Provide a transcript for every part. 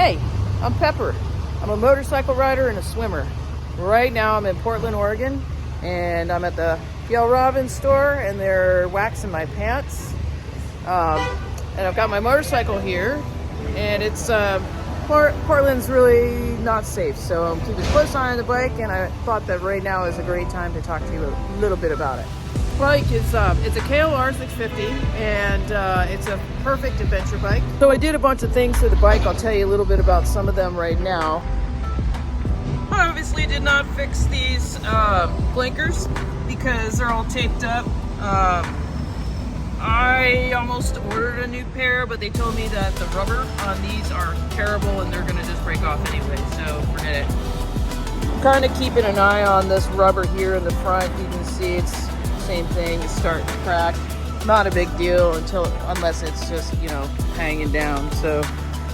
Hey, I'm Pepper. I'm a motorcycle rider and a swimmer. Right now I'm in Portland, Oregon, and I'm at the Fjällräven store, and they're waxing my pants. And I've got my motorcycle here, and it's Portland's really not safe, so I'm keeping close eye on the bike, and I thought that right now is a great time to talk to you a little bit about it. Bike is it's a KLR 650, and it's a perfect adventure bike. So I did a bunch of things to the bike. I'll tell you a little bit about some of them right now. I obviously did not fix these blinkers because they're all taped up. I almost ordered a new pair, but they told me that the rubber on these are terrible and they're gonna just break off anyway, so forget it. I'm kind of keeping an eye on this rubber here in the front. You can see it's same thing, it's starting to crack. Not a big deal unless it's just, you know, hanging down. So,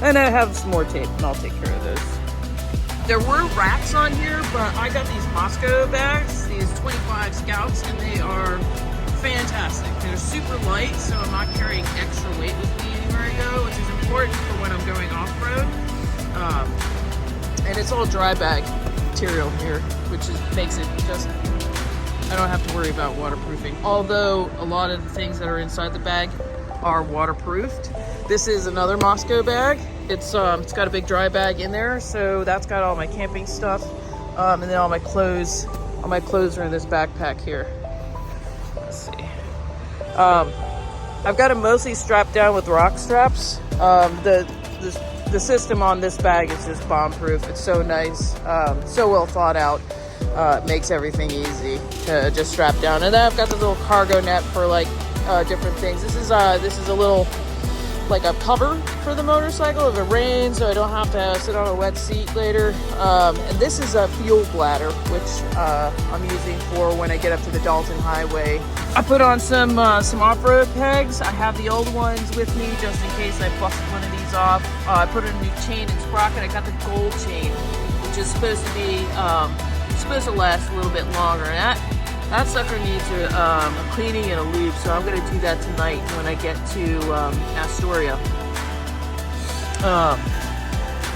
and I have some more tape and I'll take care of those. There were racks on here, but I got these Moscow bags, these 25 Scouts, and they are fantastic. They're super light, so I'm not carrying extra weight with me anywhere I go, which is important for when I'm going off-road. And it's all dry bag material here, which makes it just, I don't have to worry about waterproofing. Although a lot of the things that are inside the bag are waterproofed. This is another Moscow bag. It's got a big dry bag in there, so that's got all my camping stuff, and then all my clothes are in this backpack here. Let's see. I've got them mostly strapped down with rock straps. The system on this bag is just bomb-proof. It's so nice, so well thought out. It makes everything easy to just strap down. And then I've got this little cargo net for like different things. This is a little like a cover for the motorcycle if it rains, so I don't have to sit on a wet seat later. And this is a fuel bladder, which I'm using for when I get up to the Dalton Highway. I put on some off-road pegs. I have the old ones with me just in case I bust one of these off. I put in a new chain and sprocket. I got the gold chain, which is supposed to be supposed to last a little bit longer. And that sucker needs a cleaning and a lube, so I'm going to do that tonight when I get to Astoria.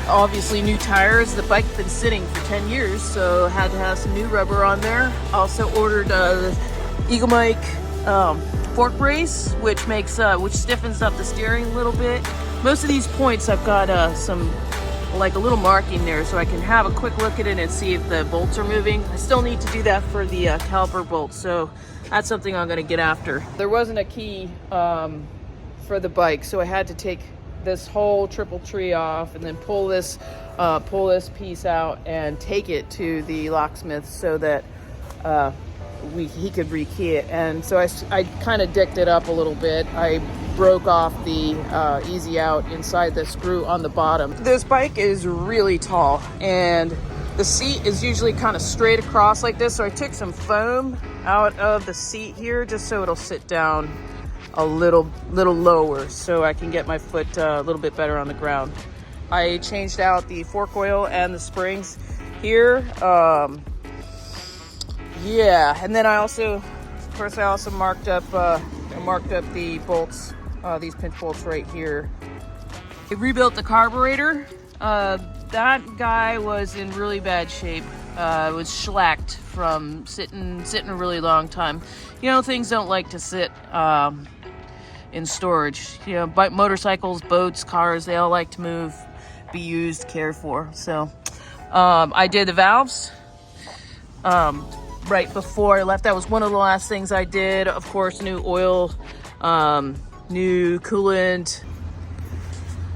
Obviously new tires. The bike's been sitting for 10 years, so had to have some new rubber on there. Also ordered the Eagle Mike fork brace, which stiffens up the steering a little bit. Most of these points I've got like a little marking there, so I can have a quick look at it and see if the bolts are moving. I still need to do that for the caliper bolts, so that's something I'm going to get after. There wasn't a key for the bike, so I had to take this whole triple tree off and then pull this piece out and take it to the locksmith so that he could rekey it. And so I kind of dicked it up a little bit. I broke off the easy out inside the screw on the bottom. This bike is really tall, and the seat is usually kind of straight across like this, so I took some foam out of the seat here just so it'll sit down a little lower so I can get my foot a little bit better on the ground. I changed out the fork oil and the springs here. Yeah, and then I also marked up the bolts, these pinch bolts right here. I rebuilt the carburetor. That guy was in really bad shape. It was shellacked from sitting a really long time. You know, things don't like to sit in storage. You know, motorcycles, boats, cars, they all like to move, be used, cared for. So I did the valves right before I left. That was one of the last things I did. Of course, new oil, new coolant,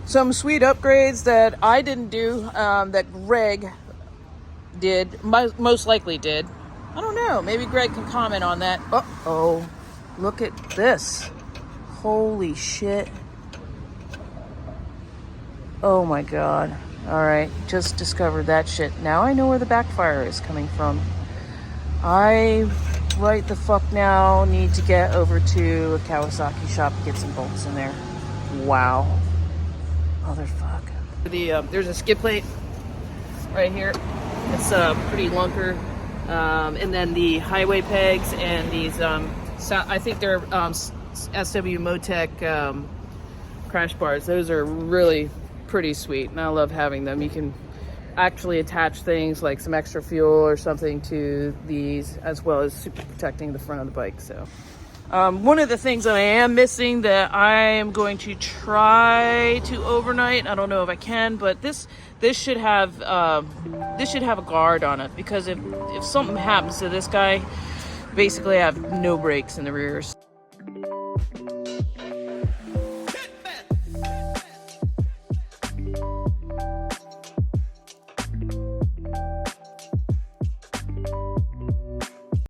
some sweet upgrades that I didn't do, that Greg did, most likely did. I don't know, maybe Greg can comment on that. Uh-oh, look at this. Holy shit. Oh my God. All right, just discovered that shit. Now I know where the backfire is coming from. I right the fuck now need to get over to a Kawasaki shop and get some bolts in there. Wow. Motherfuck. There's a skid plate right here. It's pretty lunker. And then the highway pegs and these, I think they're SW Motec crash bars. Those are really pretty sweet, and I love having them. You can actually attach things like some extra fuel or something to these, as well as super protecting the front of the bike. So one of the things that I am missing that I am going to try to overnight, I don't know if I can, but this should have a guard on it, because if something happens to this guy, basically I have no brakes in the rears.